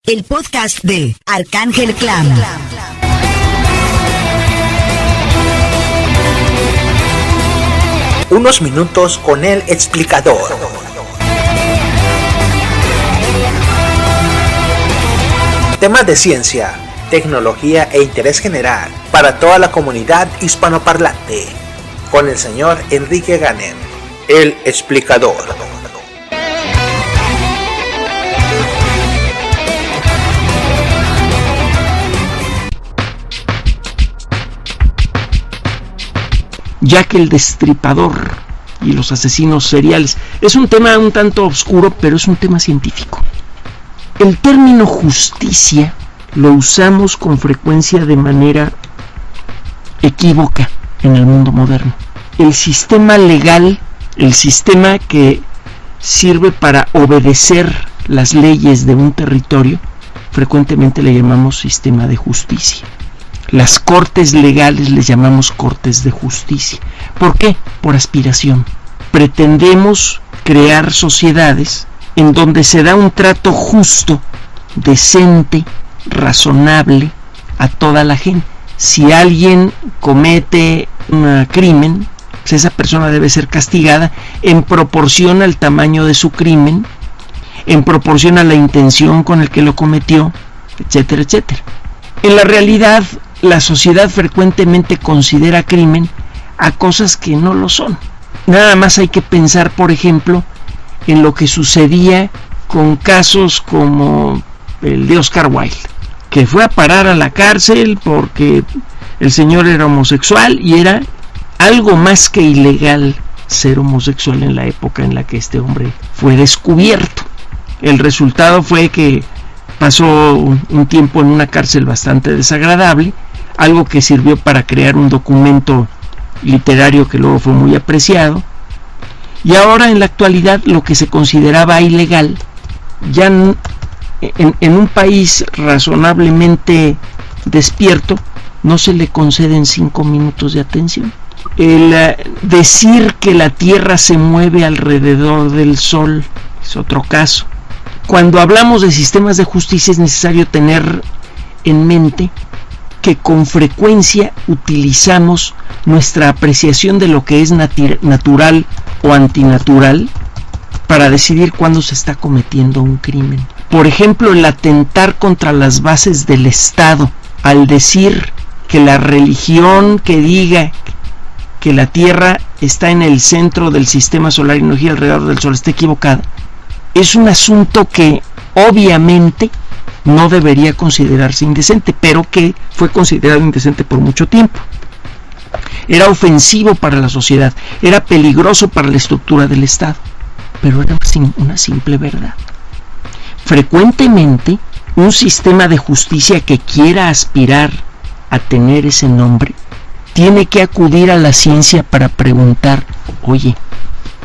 El podcast de Arcángel Clan. Unos minutos con el explicador. Temas de ciencia, tecnología e interés general para toda la comunidad hispanoparlante. Con el señor Enrique Ganem, el explicador. Jack el Destripador y los asesinos seriales. Es un tema un tanto oscuro, pero es un tema científico. El término justicia lo usamos con frecuencia de manera equívoca en el mundo moderno. El sistema legal, el sistema que sirve para obedecer las leyes de un territorio, frecuentemente le llamamos sistema de justicia. Las cortes legales les llamamos cortes de justicia. ¿Por qué? Por aspiración. Pretendemos crear sociedades en donde se da un trato justo, decente, razonable a toda la gente. Si alguien comete un crimen, pues esa persona debe ser castigada en proporción al tamaño de su crimen, en proporción a la intención con el que lo cometió, etcétera, etcétera. En la realidad, la sociedad frecuentemente considera crimen a cosas que no lo son. Nada más hay que pensar, por ejemplo, en lo que sucedía con casos como el de Oscar Wilde, que fue a parar a la cárcel porque el señor era homosexual y era algo más que ilegal ser homosexual en la época en la que este hombre fue descubierto. El resultado fue que pasó un tiempo en una cárcel bastante desagradable, algo que sirvió para crear un documento literario que luego fue muy apreciado. Y ahora en la actualidad lo que se consideraba ilegal, ya en un país razonablemente despierto, no se le conceden 5 minutos de atención. El decir que la Tierra se mueve alrededor del Sol es otro caso. Cuando hablamos de sistemas de justicia es necesario tener en mente que con frecuencia utilizamos nuestra apreciación de lo que es natural o antinatural para decidir cuándo se está cometiendo un crimen. Por ejemplo, el atentar contra las bases del Estado, al decir que la religión que diga que la Tierra está en el centro del sistema solar y no gira alrededor del Sol está equivocada, es un asunto que obviamente no debería considerarse indecente, pero que fue considerado indecente por mucho tiempo. Era ofensivo para la sociedad, era peligroso para la estructura del Estado, pero era una simple verdad. Frecuentemente, un sistema de justicia que quiera aspirar a tener ese nombre, tiene que acudir a la ciencia para preguntar, oye,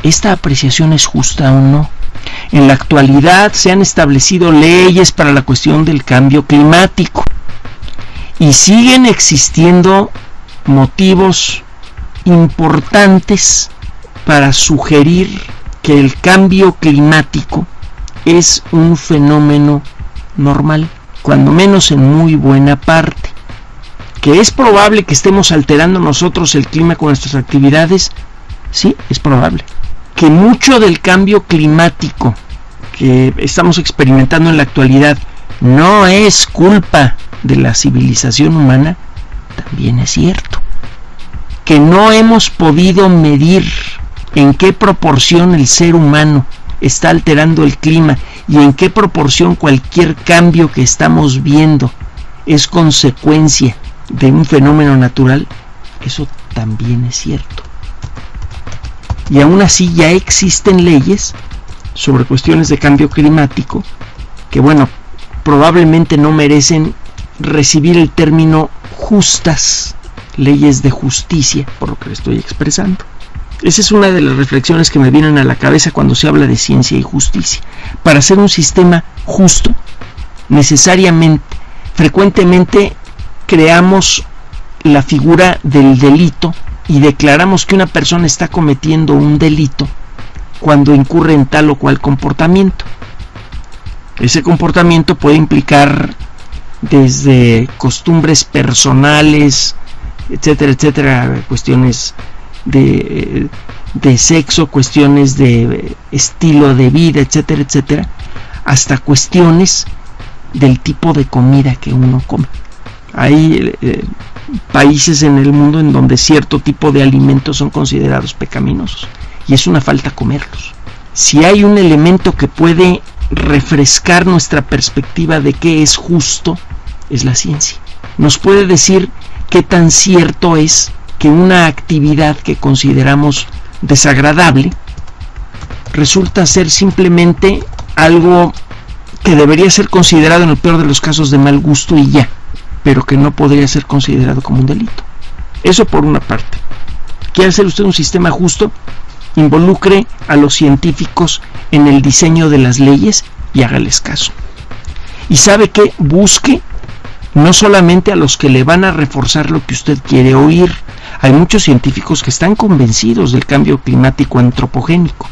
¿esta apreciación es justa o no? En la actualidad se han establecido leyes para la cuestión del cambio climático y siguen existiendo motivos importantes para sugerir que el cambio climático es un fenómeno normal, cuando menos en muy buena parte. ¿Que es probable que estemos alterando nosotros el clima con nuestras actividades? Sí, es probable. Que mucho del cambio climático que estamos experimentando en la actualidad no es culpa de la civilización humana, también es cierto. Que no hemos podido medir en qué proporción el ser humano está alterando el clima y en qué proporción cualquier cambio que estamos viendo es consecuencia de un fenómeno natural, eso también es cierto. Y aún así ya existen leyes sobre cuestiones de cambio climático que, bueno, probablemente no merecen recibir el término justas, leyes de justicia, por lo que le estoy expresando. Esa es una de las reflexiones que me vienen a la cabeza cuando se habla de ciencia y justicia. Para hacer un sistema justo, frecuentemente creamos la figura del delito y declaramos que una persona está cometiendo un delito cuando incurre en tal o cual comportamiento. Ese comportamiento puede implicar desde costumbres personales, etcétera, etcétera, cuestiones de sexo, cuestiones de estilo de vida, etcétera, etcétera, hasta cuestiones del tipo de comida que uno come. Hay países en el mundo en donde cierto tipo de alimentos son considerados pecaminosos y es una falta comerlos. Si hay un elemento que puede refrescar nuestra perspectiva de qué es justo, es la ciencia. Nos puede decir qué tan cierto es que una actividad que consideramos desagradable resulta ser simplemente algo que debería ser considerado en el peor de los casos de mal gusto y ya, pero que no podría ser considerado como un delito. Eso por una parte. ¿Quiere hacer usted un sistema justo? Involucre a los científicos en el diseño de las leyes y hágales caso. Y sabe que busque no solamente a los que le van a reforzar lo que usted quiere oír. Hay muchos científicos que están convencidos del cambio climático antropogénico.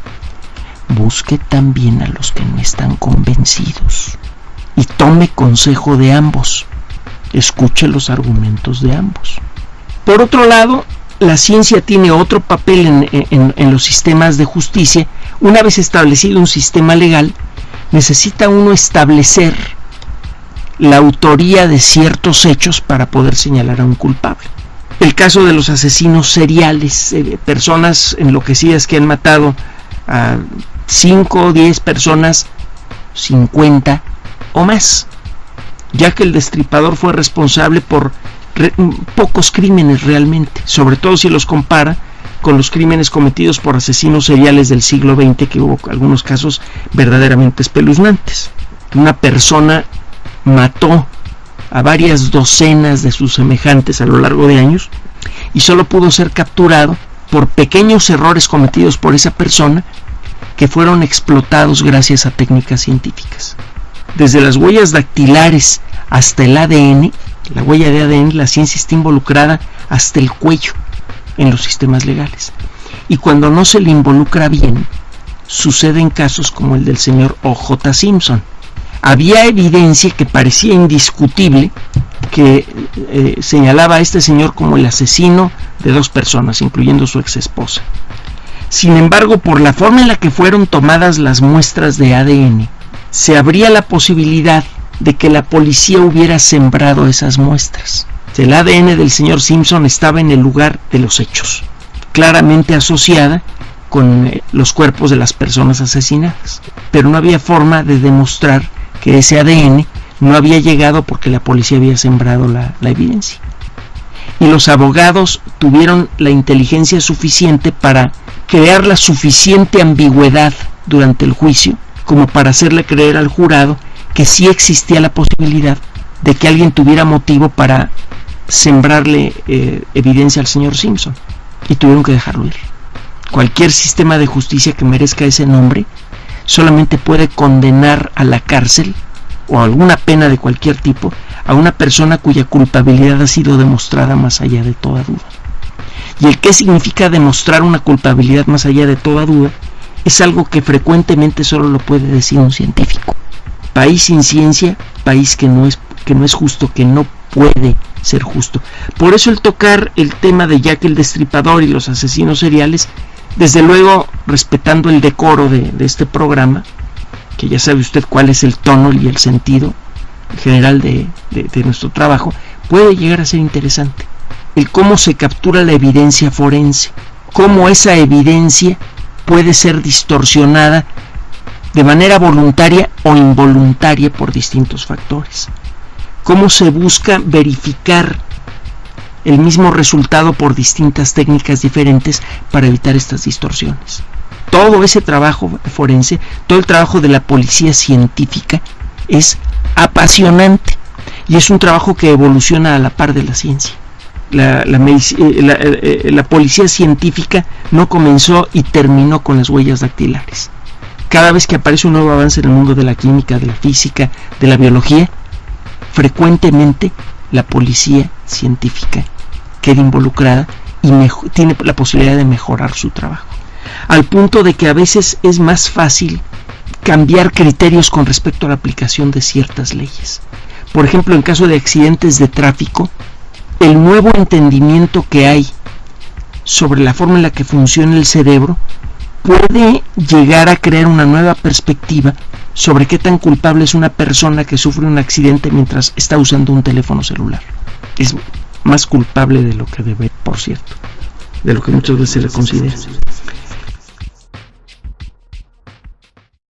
Busque también a los que no están convencidos y tome consejo de ambos. Escuche los argumentos de ambos. Por otro lado, la ciencia tiene otro papel en los sistemas de justicia. Una vez establecido un sistema legal, necesita uno establecer la autoría de ciertos hechos para poder señalar a un culpable. El caso de los asesinos seriales, personas enloquecidas que han matado a 5 o 10 personas, 50 o más. Jack el Destripador fue responsable por pocos crímenes realmente, sobre todo si los compara con los crímenes cometidos por asesinos seriales del siglo XX, que hubo algunos casos verdaderamente espeluznantes. Una persona mató a varias docenas de sus semejantes a lo largo de años y solo pudo ser capturado por pequeños errores cometidos por esa persona que fueron explotados gracias a técnicas científicas. Desde las huellas dactilares hasta el ADN, la huella de ADN, la ciencia está involucrada hasta el cuello en los sistemas legales. Y cuando no se le involucra bien, suceden casos como el del señor O.J. Simpson. Había evidencia que parecía indiscutible que señalaba a este señor como el asesino de 2 personas, incluyendo su ex esposa. Sin embargo, por la forma en la que fueron tomadas las muestras de ADN, se abría la posibilidad de que la policía hubiera sembrado esas muestras. El ADN del señor Simpson estaba en el lugar de los hechos, claramente asociada con los cuerpos de las personas asesinadas, pero no había forma de demostrar que ese ADN no había llegado porque la policía había sembrado la evidencia. Y los abogados tuvieron la inteligencia suficiente para crear la suficiente ambigüedad durante el juicio como para hacerle creer al jurado que sí existía la posibilidad de que alguien tuviera motivo para sembrarle evidencia al señor Simpson, y tuvieron que dejarlo ir. Cualquier sistema de justicia que merezca ese nombre solamente puede condenar a la cárcel o a alguna pena de cualquier tipo a una persona cuya culpabilidad ha sido demostrada más allá de toda duda. Y el qué significa demostrar una culpabilidad más allá de toda duda es algo que frecuentemente solo lo puede decir un científico. País sin ciencia, país que no es justo, que no puede ser justo. Por eso el tocar el tema de Jack el Destripador y los asesinos seriales, desde luego respetando el decoro de este programa, que ya sabe usted cuál es el tono y el sentido general de nuestro trabajo, puede llegar a ser interesante. El cómo se captura la evidencia forense, cómo esa evidencia puede ser distorsionada de manera voluntaria o involuntaria por distintos factores. Cómo se busca verificar el mismo resultado por distintas técnicas diferentes para evitar estas distorsiones. Todo ese trabajo forense, todo el trabajo de la policía científica es apasionante y es un trabajo que evoluciona a la par de la ciencia. La policía científica no comenzó y terminó con las huellas dactilares. Cada vez que aparece un nuevo avance en el mundo de la química, de la física, de la biología, frecuentemente la policía científica queda involucrada y tiene la posibilidad de mejorar su trabajo. Al punto de que a veces es más fácil cambiar criterios con respecto a la aplicación de ciertas leyes. Por ejemplo, en caso de accidentes de tráfico, el nuevo entendimiento que hay sobre la forma en la que funciona el cerebro puede llegar a crear una nueva perspectiva sobre qué tan culpable es una persona que sufre un accidente mientras está usando un teléfono celular. Es más culpable de lo que debe, por cierto, de lo que muchas veces se le considera.